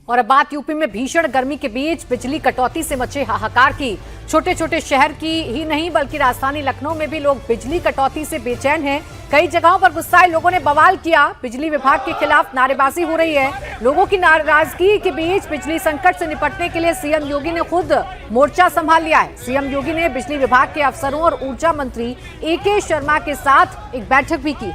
और अब बात यूपी में भीषण गर्मी के बीच बिजली कटौती से मचे हाहाकार की। छोटे छोटे शहर की ही नहीं बल्कि राजधानी लखनऊ में भी लोग बिजली कटौती से बेचैन हैं। कई जगहों पर गुस्साए लोगों ने बवाल किया। बिजली विभाग के खिलाफ नारेबाजी हो रही है। लोगों की नाराजगी के बीच बिजली संकट से निपटने के लिए सीएम योगी ने खुद मोर्चा संभाल लिया है। सीएम योगी ने बिजली विभाग के अफसरों और ऊर्जा मंत्री AK शर्मा के साथ एक बैठक भी की।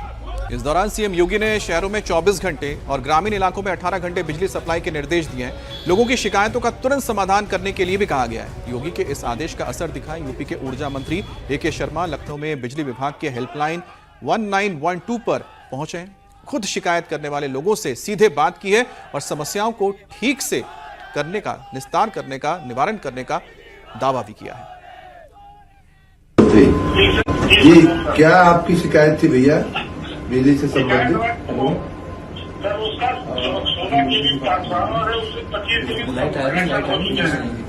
इस दौरान सीएम योगी ने शहरों में 24 घंटे और ग्रामीण इलाकों में 18 घंटे बिजली सप्लाई के निर्देश दिए हैं। लोगों की शिकायतों का तुरंत समाधान करने के लिए भी कहा गया है। योगी के इस आदेश का असर दिखा। यूपी के ऊर्जा मंत्री AK शर्मा लखनऊ में बिजली विभाग के हेल्पलाइन 1912 पर पहुंचे। खुद शिकायत करने वाले लोगों से सीधे बात की है और समस्याओं को ठीक से करने का, निस्तार करने का, निवारण करने का दावा भी किया है। जी, क्या आपकी शिकायत थी भैया बिजली से संबंधित?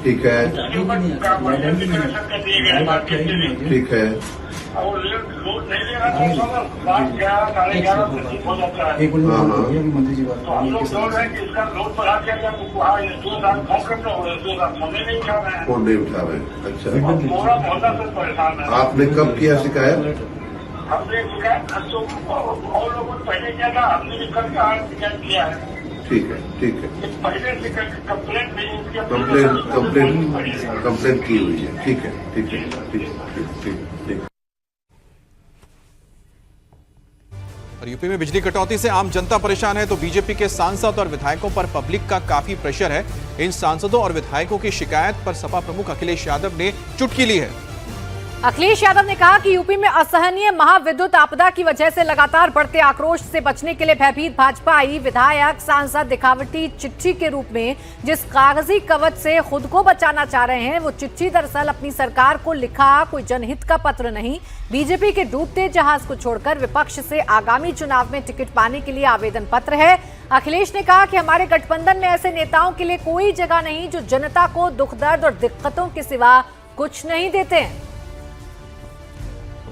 ठीक है, ठीक है। फोन नहीं उठा रहे। अच्छा, आपने कब किया शिकायत? हमने शिकायत और लोगों ने पहले किया था, हमने भी कल शिकायत किया है। ठीक है, ठीक है। पहले से कंप्लेंट की हुई है। ठीक है, ठीक है, ठीक है, ठीक। और यूपी में बिजली कटौती से आम जनता परेशान है तो बीजेपी के सांसद और विधायकों पर पब्लिक का काफी प्रेशर है। इन सांसदों और विधायकों की शिकायत पर सपा प्रमुख अखिलेश यादव ने चुटकी ली है। अखिलेश यादव ने कहा कि यूपी में असहनीय महाविद्युत आपदा की वजह से लगातार बढ़ते आक्रोश से बचने के लिए भयभीत भाजपाई विधायक सांसद दिखावटी चिट्ठी के रूप में जिस कागजी कवच से खुद को बचाना चाह रहे हैं, वो चिट्ठी दरअसल अपनी सरकार को लिखा कोई जनहित का पत्र नहीं, बीजेपी के डूबते जहाज को छोड़कर विपक्ष से आगामी चुनाव में टिकट पाने के लिए आवेदन पत्र है। अखिलेश ने कहा कि हमारे गठबंधन में ऐसे नेताओं के लिए कोई जगह नहीं जो जनता को दुख दर्द और दिक्कतों के सिवा कुछ नहीं देते हैं।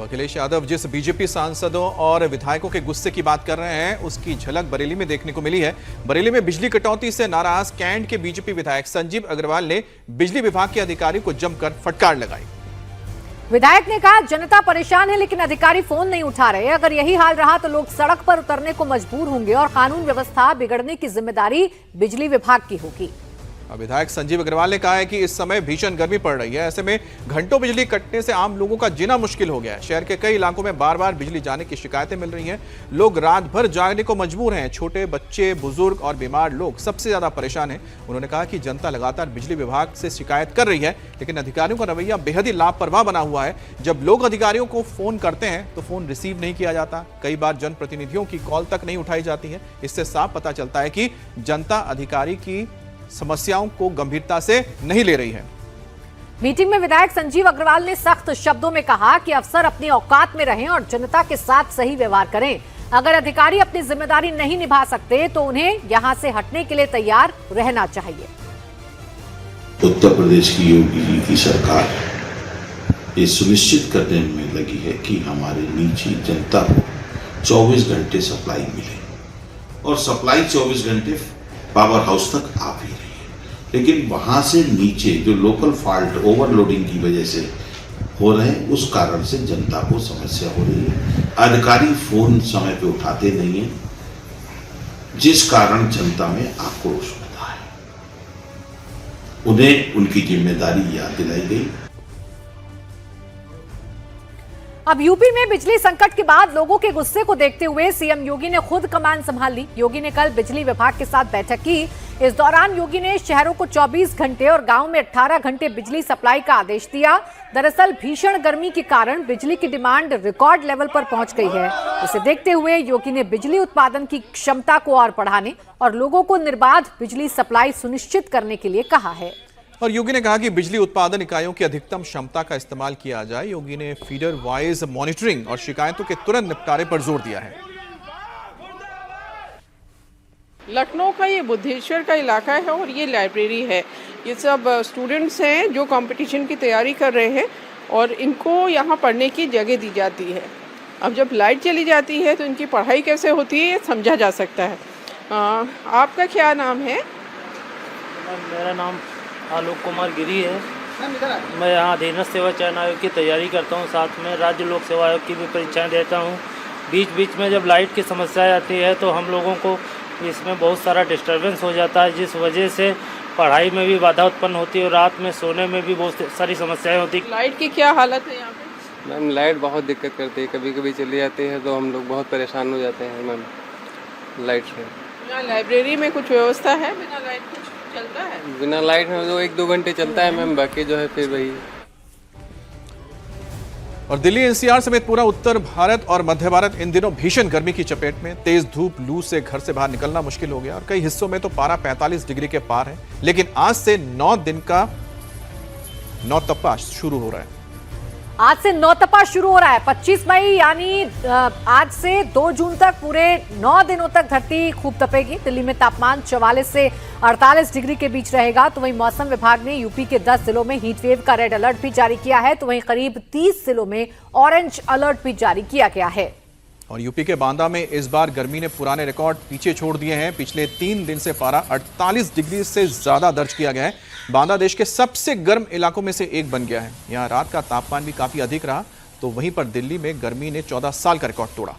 अखिलेश यादव जिस बीजेपी सांसदों और विधायकों के गुस्से की बात कर रहे हैं उसकी झलक बरेली में देखने को मिली है। बरेली में बिजली कटौती से नाराज कैंट के बीजेपी विधायक संजीव अग्रवाल ने बिजली विभाग के अधिकारी को जमकर फटकार लगाई। विधायक ने कहा जनता परेशान है लेकिन अधिकारी फोन नहीं उठा रहे। अगर यही हाल रहा तो लोग सड़क पर उतरने को मजबूर होंगे और कानून व्यवस्था बिगड़ने की जिम्मेदारी बिजली विभाग की होगी। विधायक संजीव अग्रवाल ने कहा है कि इस समय भीषण गर्मी पड़ रही है। ऐसे में घंटों बिजली कटने से आम लोगों का जीना मुश्किल हो गया है। शहर के कई इलाकों में बार बार बिजली जाने की शिकायतें मिल रही हैं। लोग रात भर जागने को मजबूर हैं। छोटे बच्चे, बुजुर्ग और बीमार लोग सबसे ज्यादा परेशान हैं। उन्होंने कहा कि जनता लगातार बिजली विभाग से शिकायत कर रही है लेकिन अधिकारियों का रवैया बेहद ही लापरवाह बना हुआ है। जब लोग अधिकारियों को फोन करते हैं तो फोन रिसीव नहीं किया जाता। कई बार जनप्रतिनिधियों की कॉल तक नहीं उठाई जाती है। इससे साफ पता चलता है कि जनता अधिकारी की समस्याओं को गंभीरता से नहीं ले रही है। मीटिंग में विधायक संजीव अग्रवाल ने सख्त शब्दों में कहा कि अफसर अपनी औकात में रहें और जनता के साथ सही व्यवहार करें। अगर अधिकारी अपनी जिम्मेदारी नहीं निभा सकते तो उन्हें यहां से हटने के लिए तैयार रहना चाहिए। उत्तर प्रदेश की योगी जी की सरकार ये सुनिश्चित करने में लगी है कि हमारी निजी जनता को 24 घंटे सप्लाई मिले और सप्लाई 24 घंटे पावर हाउस तक आ भी रही है। लेकिन वहां से नीचे जो लोकल फॉल्ट ओवरलोडिंग की वजह से हो रहे हैं उस कारण से जनता को समस्या हो रही है। अधिकारी फोन समय पे उठाते नहीं है जिस कारण जनता में आक्रोश होता है। उन्हें उनकी जिम्मेदारी याद दिलाई गई। अब यूपी में बिजली संकट के बाद लोगों के गुस्से को देखते हुए सीएम योगी ने खुद कमान संभाल ली। योगी ने कल बिजली विभाग के साथ बैठक की। इस दौरान योगी ने शहरों को 24 घंटे और गांव में 18 घंटे बिजली सप्लाई का आदेश दिया। दरअसल भीषण गर्मी के कारण बिजली की डिमांड रिकॉर्ड लेवल पर पहुंच गई है। इसे देखते हुए योगी ने बिजली उत्पादन की क्षमता को और बढ़ाने और लोगों को निर्बाध बिजली सप्लाई सुनिश्चित करने के लिए कहा है। और योगी ने कहा कि बिजली उत्पादन इकाइयों की अधिकतम क्षमता का इस्तेमाल किया जाए। योगी ने फीडर वाइज मॉनिटरिंग और शिकायतों के तुरंत निपटारे पर जोर दिया है। लखनऊ का ये बुद्धेश्वर का इलाका है और ये लाइब्रेरी है। ये सब स्टूडेंट्स हैं जो कंपटीशन की तैयारी कर रहे हैं और इनको यहाँ पढ़ने की जगह दी जाती है। अब जब लाइट चली जाती है तो इनकी पढ़ाई कैसे होती है ये समझा जा सकता है। आपका क्या नाम है? मेरा नाम आलोक कुमार गिरी है। मैं यहाँ अधीनस्थ सेवा चयन आयोग की तैयारी करता हूँ, साथ में राज्य लोक सेवा आयोग की भी परीक्षाएं देता हूँ। बीच बीच में जब लाइट की समस्या आती है तो हम लोगों को इसमें बहुत सारा डिस्टर्बेंस हो जाता है, जिस वजह से पढ़ाई में भी बाधा उत्पन्न होती है और रात में सोने में भी बहुत सारी समस्याएं होती हैं। लाइट की क्या हालत है यहाँ पे? मैम लाइट बहुत दिक्कत करती है, कभी कभी चली जाती है तो हम लोग बहुत परेशान हो जाते हैं मैम लाइट से। यहाँ लाइब्रेरी में कुछ व्यवस्था है? बिना लाइट कुछ चलता है? बिना लाइट में जो 1-2 घंटे चलता है मैम, बाकी जो है फिर वही। और दिल्ली एनसीआर समेत पूरा उत्तर भारत और मध्य भारत इन दिनों भीषण गर्मी की चपेट में। तेज धूप लू से घर से बाहर निकलना मुश्किल हो गया और कई हिस्सों में तो पारा 45 डिग्री के पार है। लेकिन आज से 9 दिन का नौतपा शुरू हो रहा है। आज से नौतपा शुरू हो रहा है। 25 मई यानी आज से 2 जून तक पूरे 9 दिनों तक धरती खूब तपेगी। दिल्ली में तापमान 44 से 48 डिग्री के बीच रहेगा। तो वहीं मौसम विभाग ने यूपी के 10 जिलों में हीट वेव का रेड अलर्ट भी जारी किया है। तो वहीं करीब 30 जिलों में ऑरेंज अलर्ट भी जारी किया गया है। और यूपी के बांदा में इस बार गर्मी ने पुराने रिकॉर्ड पीछे छोड़ दिए हैं। पिछले 3 दिन से पारा 48 डिग्री से ज्यादा दर्ज किया गया है। बांदा देश के सबसे गर्म इलाकों में से एक बन गया है। यहाँ रात का तापमान भी काफी अधिक रहा। तो वहीं पर दिल्ली में गर्मी ने 14 साल का रिकॉर्ड तोड़ा।